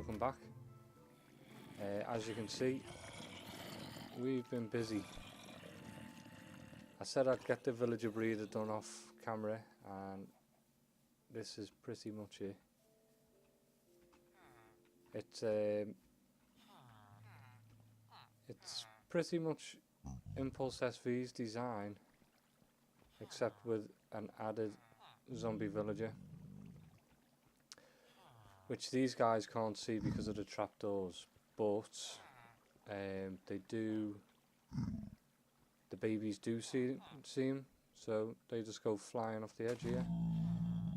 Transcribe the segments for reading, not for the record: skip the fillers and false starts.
welcome back. As you can see, we've been busy. I said I'd get the villager breeder done off camera, and this is pretty much it. It's pretty much Impulse SV's design, except with an added zombie villager, which these guys can't see because of the trapdoors, but they do. The babies do see him, so they just go flying off the edge here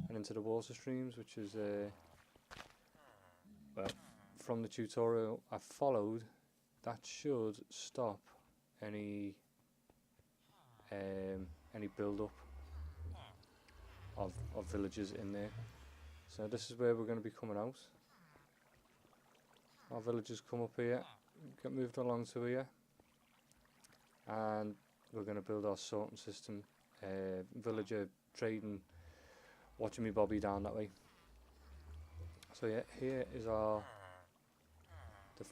and into the water streams, which is well, from the tutorial I followed, that should stop any build up of villagers in there. So this is where we're going to be coming out. Our villagers come up here, get moved along to here, and we're going to build our sorting system. Villager trading, watching me Bobby down that way. So yeah, here is the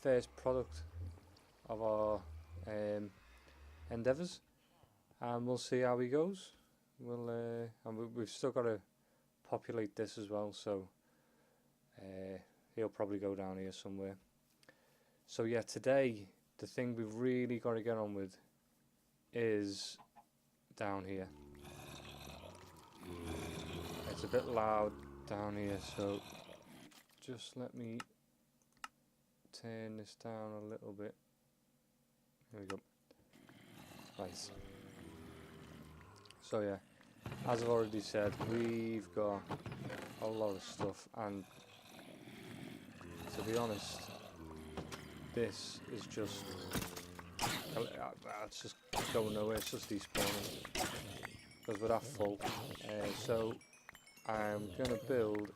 first product of our endeavours, and we'll see how he goes. We've still got to populate this as well, so he'll probably go down here somewhere. So yeah, today the thing we've really got to get on with is down here. It's a bit loud down here, so just let me turn this down a little bit. There we go. Nice. So yeah, as I've already said, we've got a lot of stuff, and to be honest, this is just it's just going nowhere. It's just despawning because we're that full. So I'm gonna build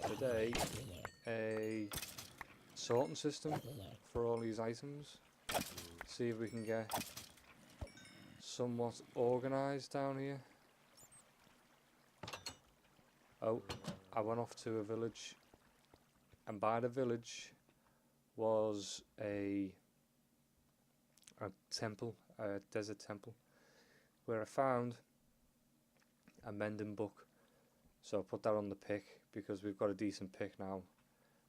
today a sorting system for all these items. See if we can get somewhat organised down here. Oh, I went off to a village, and by the village was a temple, a desert temple, where I found a mending book. So I put that on the pick because we've got a decent pick now.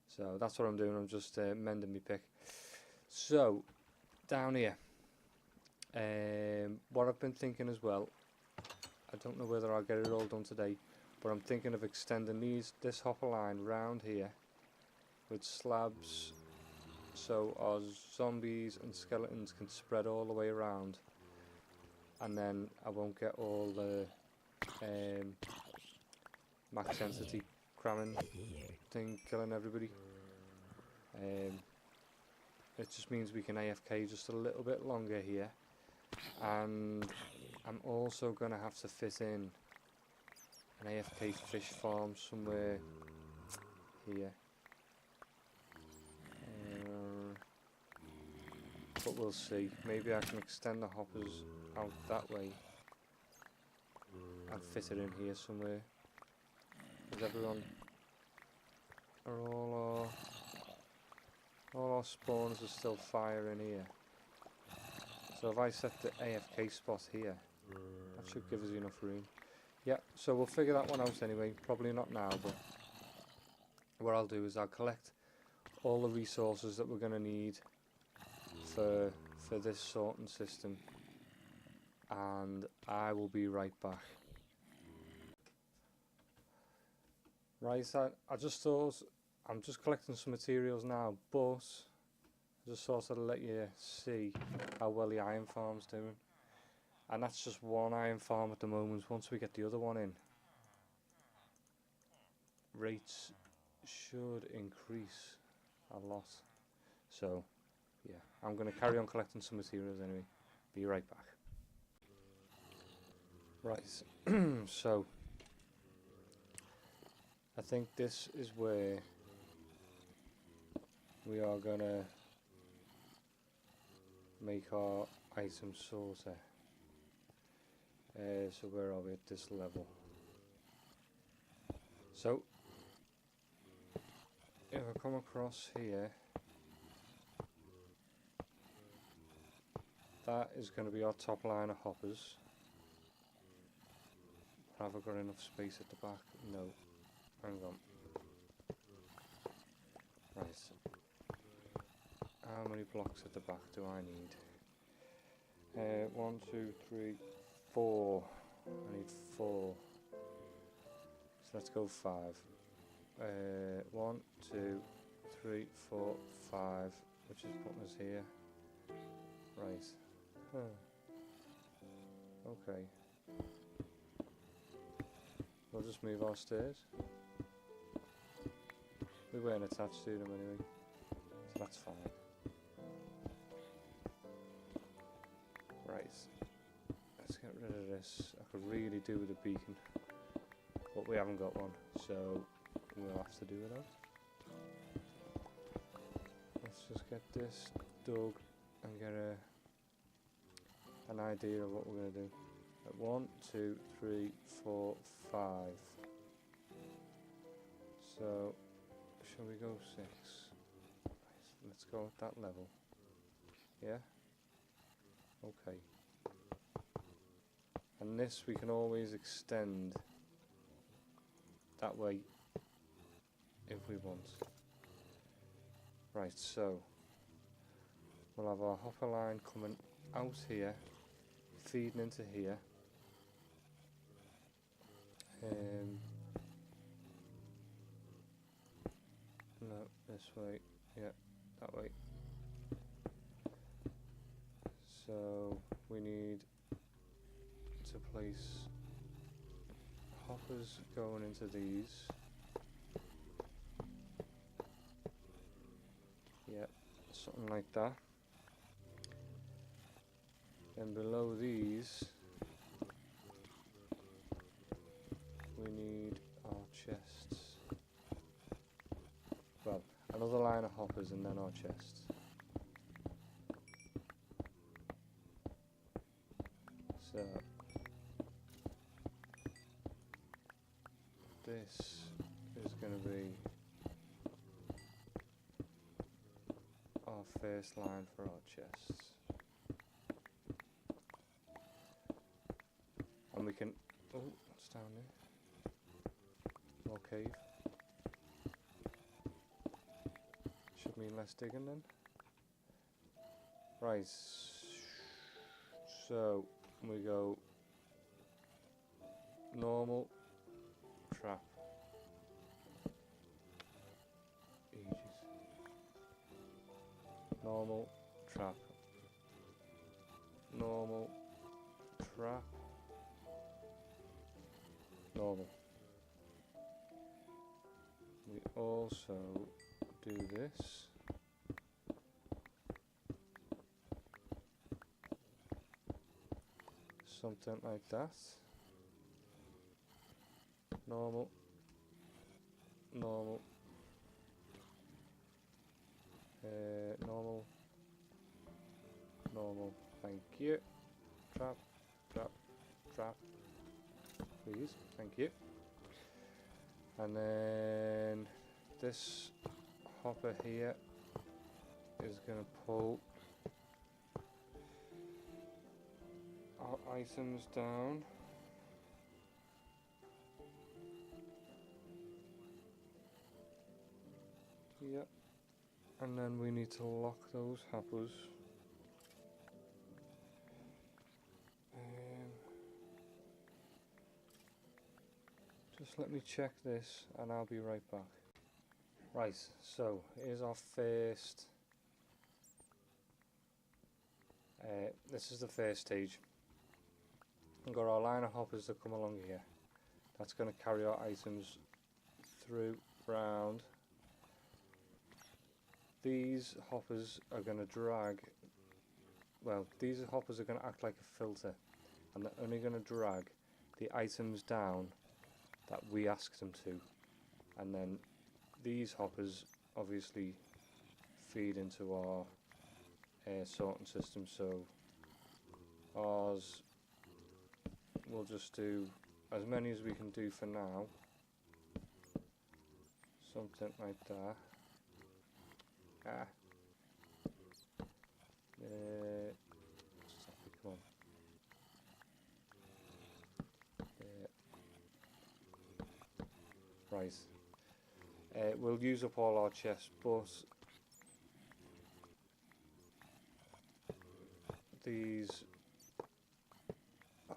So that's what I'm doing. I'm just mending my pick. So down here, what I've been thinking as well, I don't know whether I'll get it all done today, but I'm thinking of extending this hopper line round here with slabs, so our zombies and skeletons can spread all the way around, and then I won't get all the max density cramming thing killing everybody. It just means we can AFK just a little bit longer here, and I'm also going to have to fit in an AFK fish farm somewhere here. But we'll see. Maybe I can extend the hoppers out that way and fit it in here somewhere. Is everyone? Are all our spawns are still firing here. So if I set the AFK spot here, that should give us enough room. Yeah, so we'll figure that one out anyway. Probably not now, but what I'll do is I'll collect all the resources that we're going to need for this sorting system, and I will be right back. Right, I just thought, I'm just collecting some materials now, but I just thought I'd let you see how well the iron farm's doing. And that's just one iron farm at the moment. Once we get the other one in, rates should increase a lot. So yeah, I'm going to carry on collecting some materials anyway. Be right back. Right, so I think this is where we are going to make our item sorter. So where are we at this level? So if I come across here, that is going to be our top line of hoppers. Have I got enough space at the back? No. Hang on. Right. How many blocks at the back do I need? 1, 2, 3, 4. I need 4. So let's go 5. 1, 2, 3, 4, 5, which is putting us here. Right. Okay. We'll just move our stairs. We weren't attached to them anyway, so that's fine. Right. Let's get rid of this. I could really do with a beacon, but we haven't got one, so we'll have to do without. Let's just get this dug and get an idea of what we're going to do. 1, 2, 3, 4, 5. So, shall we go 6? Right, let's go at that level. Yeah? Okay. And this we can always extend that way if we want. Right, so we'll have our hopper line coming out here, feeding into here. No, this way, yeah, that way. So we need to place hoppers going into these. Yeah, something like that. Then below these we need our chests. Well, another line of hoppers and then our chests. So this is going to be our first line for our chests. And we can, oh, what's down there? More cave. Should mean less digging then. Right, so we go normal, trap. Ages. Normal, trap. Normal, trap. Normal. We also do this. Something like that. Normal. Normal. Normal. Normal. Thank you. Trap. Trap. Trap. Please. Thank you. And then this hopper here is going to pull our items down. Yep. And then we need to lock those hoppers. Just let me check this and I'll be right back. Right, so here's our first. This is the first stage. We've got our line of hoppers that come along here. That's going to carry our items through, round. These hoppers are going to drag, well, these hoppers are going to act like a filter, and they're only going to drag the items down that we ask them to, and then these hoppers obviously feed into our air sorting system, so ours we'll just do as many as we can do for now, something like that. Stop it, come on. Right. We'll use up all our chests, but these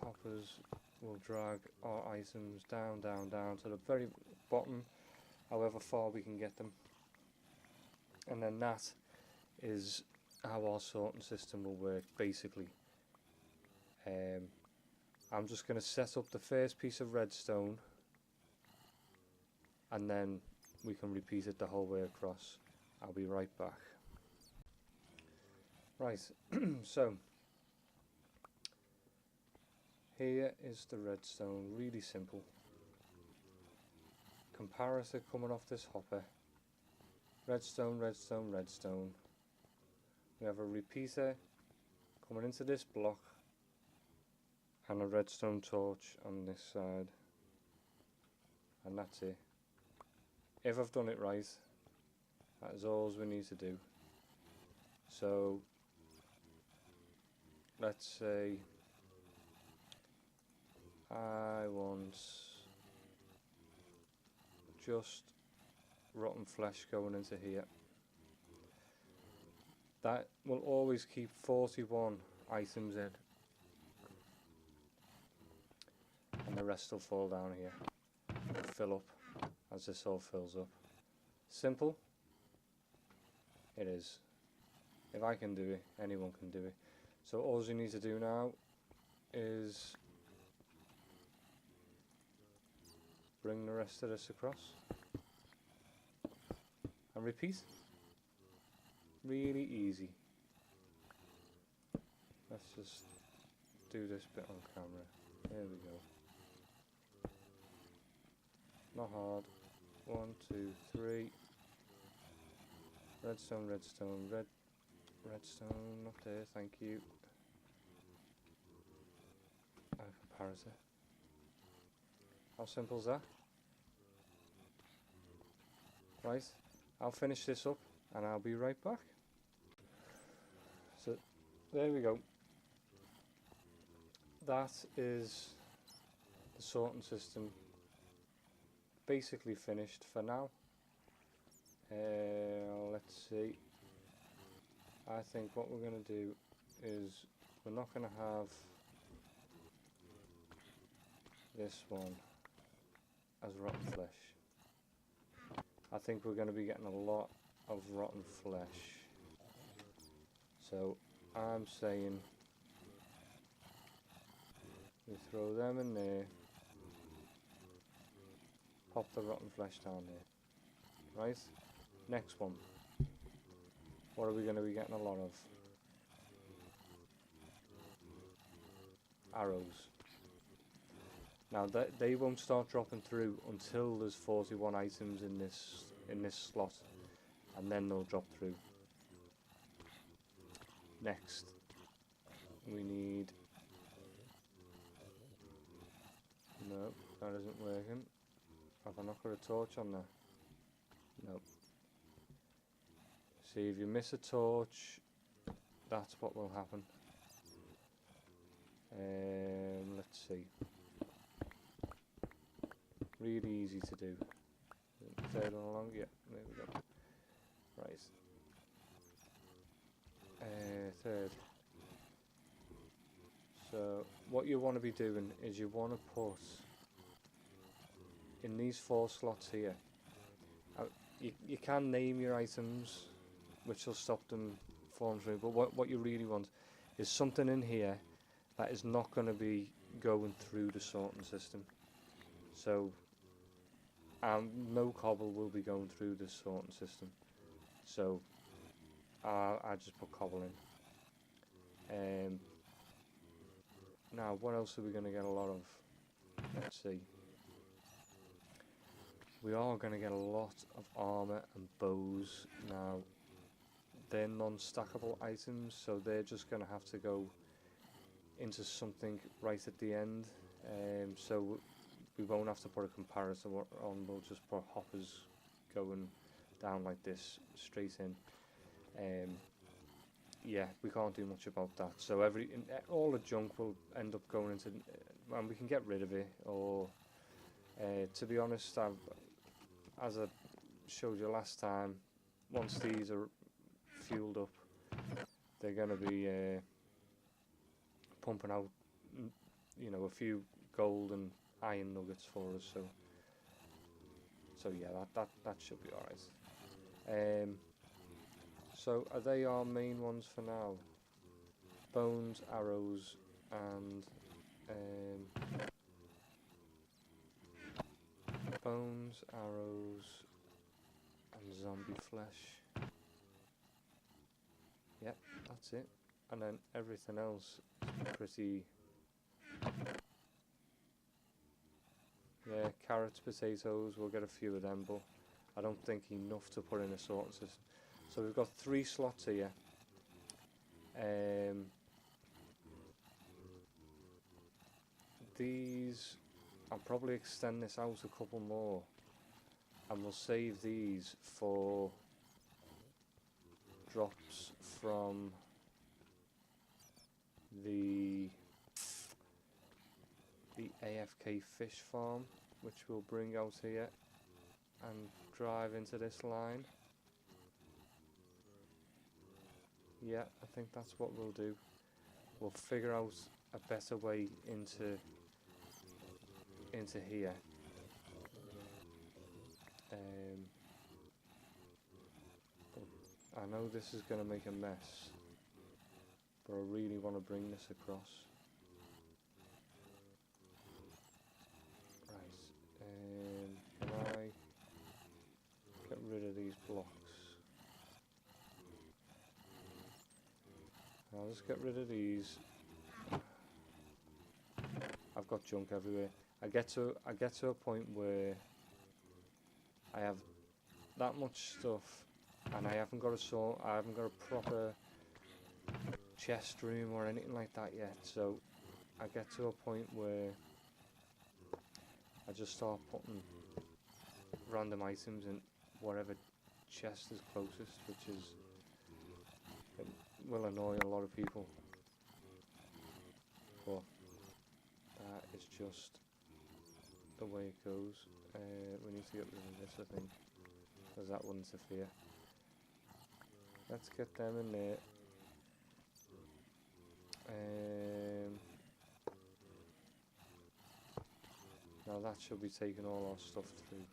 hoppers will drag our items down, down, down to the very bottom, however far we can get them. And then that is how our sorting system will work, basically. I'm just going to set up the first piece of redstone, and then we can repeat it the whole way across. I'll be right back. Right, so here is the redstone, really simple. Comparator coming off this hopper. Redstone, redstone, redstone. We have a repeater coming into this block and a redstone torch on this side. And that's it. If I've done it right, that is all we need to do. So let's say I want just rotten flesh going into here. That will always keep 41 items in, and the rest will fall down here, fill up as this all fills up. Simple? It is. If I can do it, anyone can do it. So all you need to do now is bring the rest of this across and repeat. Really easy. Let's just do this bit on camera. There we go. Not hard. 1, 2, 3. Redstone, redstone, redstone, not there, thank you. A comparator. How simple is that? Right, I'll finish this up and I'll be right back. So, there we go. That is the sorting system basically finished for now. Let's see. I think what we're going to do is we're not going to have this one as rotten flesh. I think we're going to be getting a lot of rotten flesh. So I'm saying we throw them in there, pop the rotten flesh down there. Right? Next one. What are we going to be getting a lot of? Arrows. Now they won't start dropping through until there's 41 items in this slot, and then they'll drop through. Next, we need. No, that isn't working. Have I not got a torch on there? Nope. See, if you miss a torch, that's what will happen. Let's see. Really easy to do. Third one along, yeah, there we go. Right. Third. So, what you want to be doing is you want to put in these 4 slots here. You can name your items, which will stop them falling through, but what you really want is something in here that is not going to be going through the sorting system. So no cobble will be going through the sorting system. So I just put cobble in. Now what else are we going to get a lot of? Let's see. We are going to get a lot of armour and bows. Now, they're non-stackable items, so they're just going to have to go into something right at the end. So we won't have to put a comparator on, we'll just put hoppers going down like this, straight in. Yeah, we can't do much about that. So all the junk will end up going into, and we can get rid of it. Or to be honest, as I showed you last time, once these are fueled up, they're going to be pumping out, a few gold and iron nuggets for us. So yeah, that should be alright. So are they our main ones for now? Bones, arrows, and bones, arrows, and zombie flesh. Yep, that's it. And then everything else is pretty... Yeah, carrots, potatoes, we'll get a few of them, but I don't think enough to put in a sorting system. So we've got 3 slots here. These, I'll probably extend this out a couple more, and we'll save these for drops from the AFK fish farm, which we'll bring out here and drive into this line. Yeah, I think that's what we'll do. We'll figure out a better way into here. I know this is going to make a mess, but I really want to bring this across. Right, can I get rid of these blocks? I'll just get rid of these. I've got junk everywhere. I get to a point where I have that much stuff, and I haven't got a proper chest room or anything like that yet. So I get to a point where I just start putting random items in whatever chest is closest, which is, it will annoy a lot of people, but that is just the way it goes. We need to get rid of this, I think, because that will interfere. Let's get them in there. Now that should be taking all our stuff through.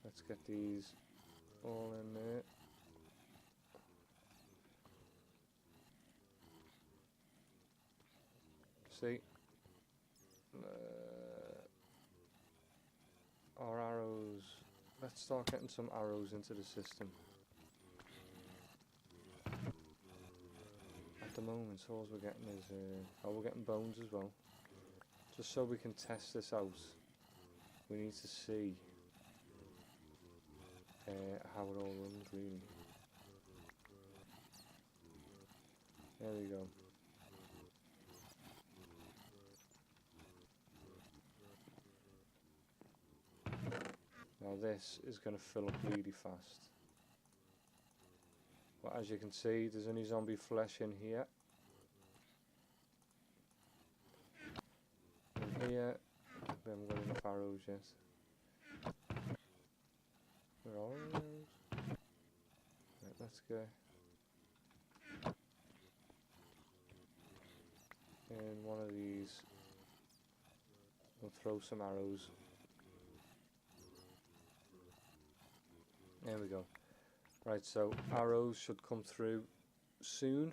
Let's get these all in there. See? Our arrows. Let's start getting some arrows into the system. At the moment, all we're getting is... we're getting bones as well. Just so we can test this out, we need to see how it all runs, really. There we go. Now this is going to fill up really fast. But as you can see, there's only zombie flesh in here. In here, we haven't got enough arrows yet. Where are arrows? Right, let's go. In one of these, we'll throw some arrows. There we go. Right, so arrows should come through soon.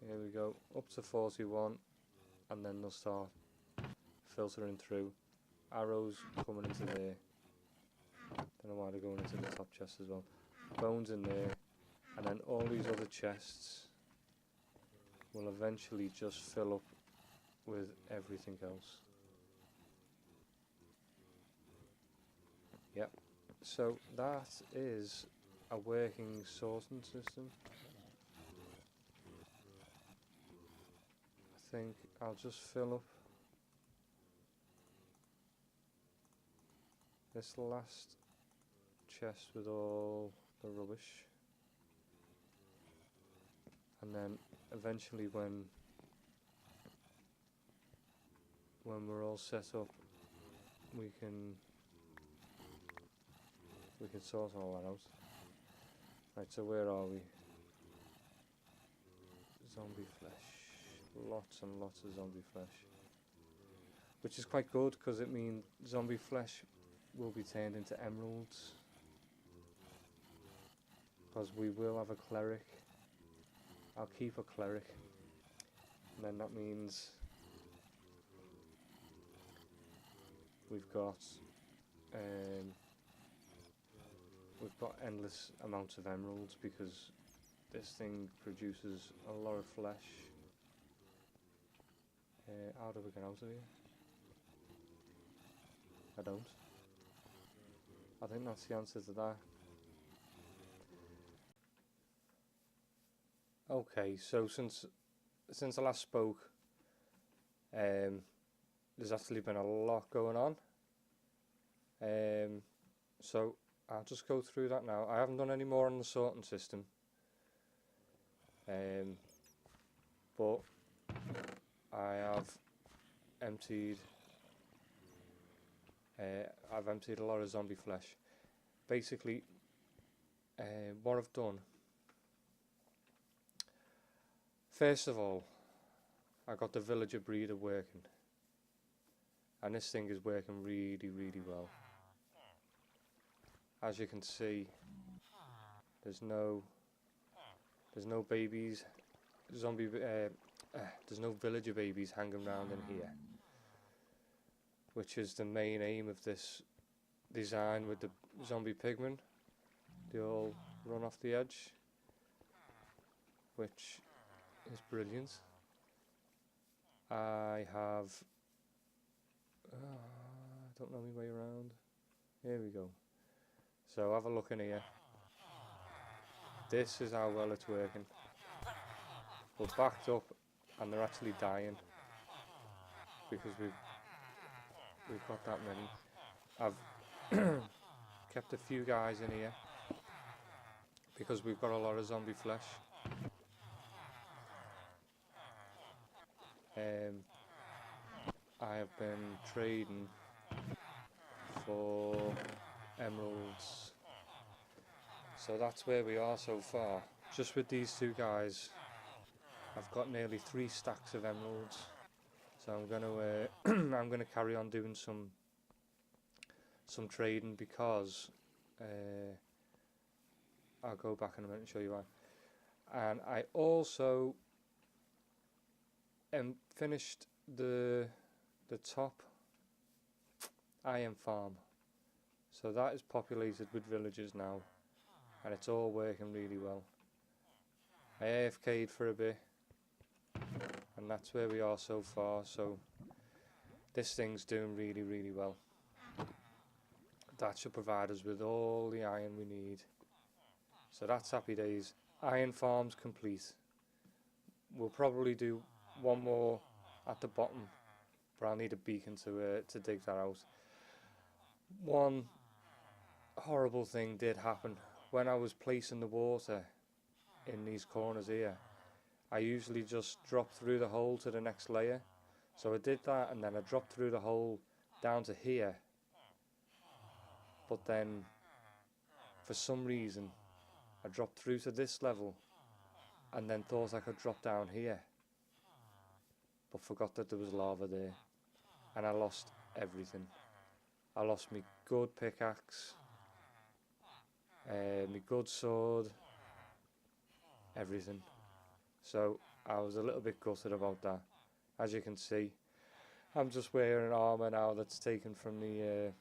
Here we go, up to 41, and then they'll start filtering through. Arrows coming into there. Don't know why they're going into the top chest as well. Bones in there, and then all these other chests will eventually just fill up with everything else. Yep, so that is a working sorting system. I think I'll just fill up this last chest with all the rubbish, and then eventually when we're all set up, we can sort all that out. Right, so where are we? Zombie flesh. Lots and lots of zombie flesh. Which is quite good, because it means zombie flesh will be turned into emeralds. Because we will have a cleric. I'll keep a cleric. And then that means we've got endless amounts of emeralds, because this thing produces a lot of flesh. How do we get out of here? I don't. I think that's the answer to that. Okay, so since I last spoke, there's actually been a lot going on. So I'll just go through that now. I haven't done any more on the sorting system, but I have emptied. I've emptied a lot of zombie flesh. Basically, what I've done. First of all, I got the villager breeder working, and this thing is working really, really well. As you can see, there's no babies, there's no villager babies hanging around in here, which is the main aim of this design with the zombie pigmen. They all run off the edge, which is brilliant. I have, I don't know my way around. Here we go. So have a look in here. This is how well it's working. We're backed up and they're actually dying because we've got that many. I've kept a few guys in here because we've got a lot of zombie flesh. I have been trading for emeralds. So that's where we are so far. Just with these two guys, I've got nearly 3 stacks of emeralds. So I'm gonna carry on doing some trading, because I'll go back in a minute and show you why. And I also finished the top iron farm. So that is populated with villagers now, and it's all working really well. I AFK'd for a bit, and that's where we are so far. So this thing's doing really, really well. That should provide us with all the iron we need. So that's happy days. Iron farm's complete. We'll probably do one more at the bottom, but I'll need a beacon to dig that out. One horrible thing did happen when I was placing the water in these corners here. I usually just drop through the hole to the next layer, so I did that, and then I dropped through the hole down to here, but then for some reason I dropped through to this level and then thought I could drop down here, but forgot that there was lava there, and I lost everything. I lost my good pickaxe, my good sword, everything. So I was a little bit gutted about that. As you can see, I'm just wearing armour now that's taken from the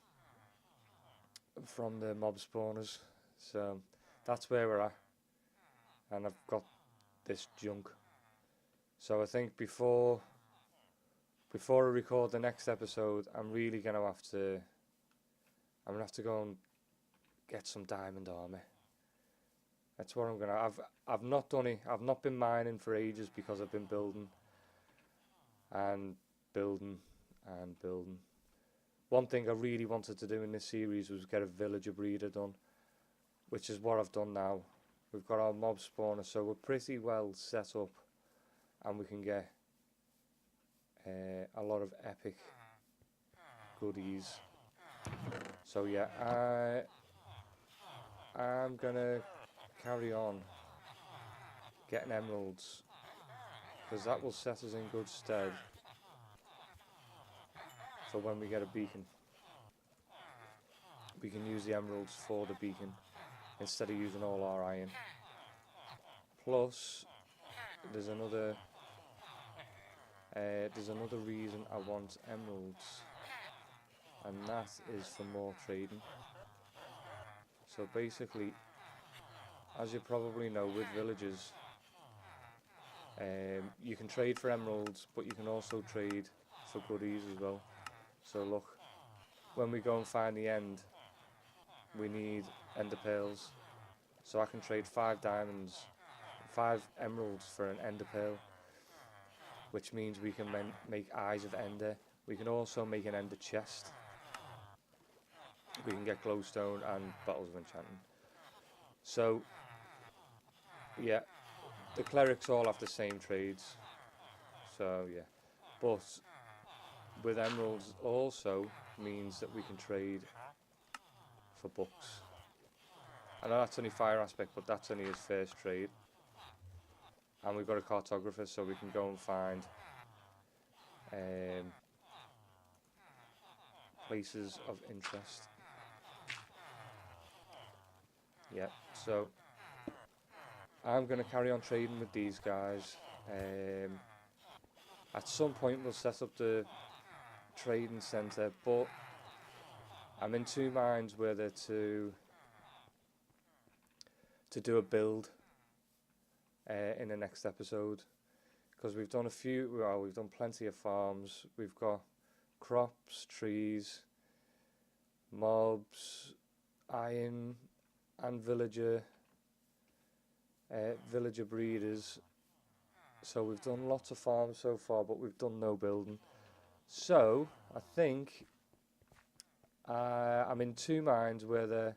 mob spawners. So that's where we're at, and I've got this junk. So I think before I record the next episode, I'm really gonna have to go and get some diamond armor. That's what I'm gonna. I've not done it. I've not been mining for ages because I've been building and building and building. one thing I really wanted to do in this series was get a villager breeder done, which is what I've done now. We've got our mob spawner, so we're pretty well set up, and we can get a lot of epic goodies. So yeah, I'm gonna carry on getting emeralds, because that will set us in good stead for when we get a beacon. We can use the emeralds for the beacon instead of using all our iron. Plus, there's another reason I want emeralds, and that is for more trading. So basically, as you probably know, with villagers, you can trade for emeralds, but you can also trade for goodies as well. So look, when we go and find the end, we need ender pearls. So I can trade 5 diamonds, 5 emeralds for an ender pearl, which means we can make eyes of ender. We can also make an ender chest. We can get glowstone and bottles of enchanting. So yeah, the clerics all have the same trades. So yeah, but with emeralds also means that we can trade for books. I know that's only fire aspect, but that's only his first trade. And we've got a cartographer, so we can go and find places of interest. Yeah, so I'm going to carry on trading with these guys. At some point we'll set up the trading centre, but I'm in 2 minds whether to do a build in the next episode, because we've done we've done plenty of farms. We've got crops, trees, mobs, iron, and villager breeders. So we've done lots of farms so far, but we've done no building. So I think I'm in 2 minds whether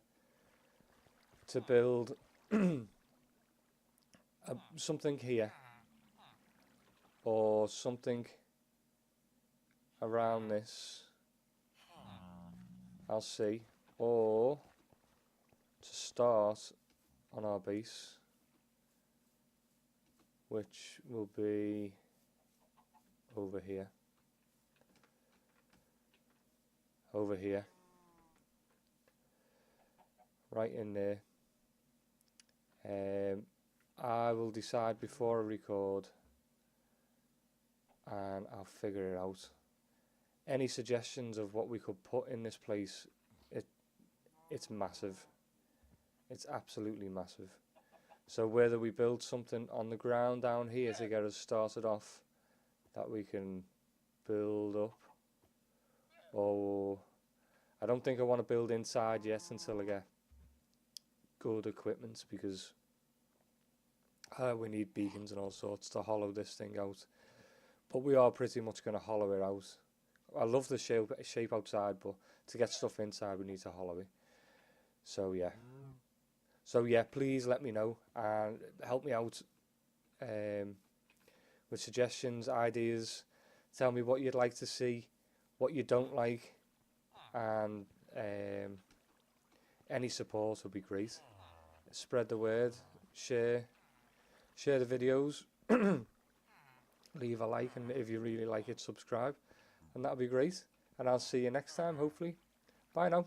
to build something here or something around this. I'll see. Or to start on our base, which will be over here. Right in there. I will decide before I record, and I'll figure it out. Any suggestions of what we could put in this place? It's massive. It's absolutely massive. So whether we build something on the ground down here to get us started off, that we can build up, or I don't think I want to build inside yet until I get good equipment, because we need beacons and all sorts to hollow this thing out. But we are pretty much going to hollow it out. I love the shape outside, but to get stuff inside we need to hollow it. So yeah, please let me know and help me out with suggestions, ideas. Tell me what you'd like to see, what you don't like, and any support would be great. Spread the word, share the videos, leave a like, and if you really like it, subscribe, and that'll be great. And I'll see you next time, hopefully. Bye now.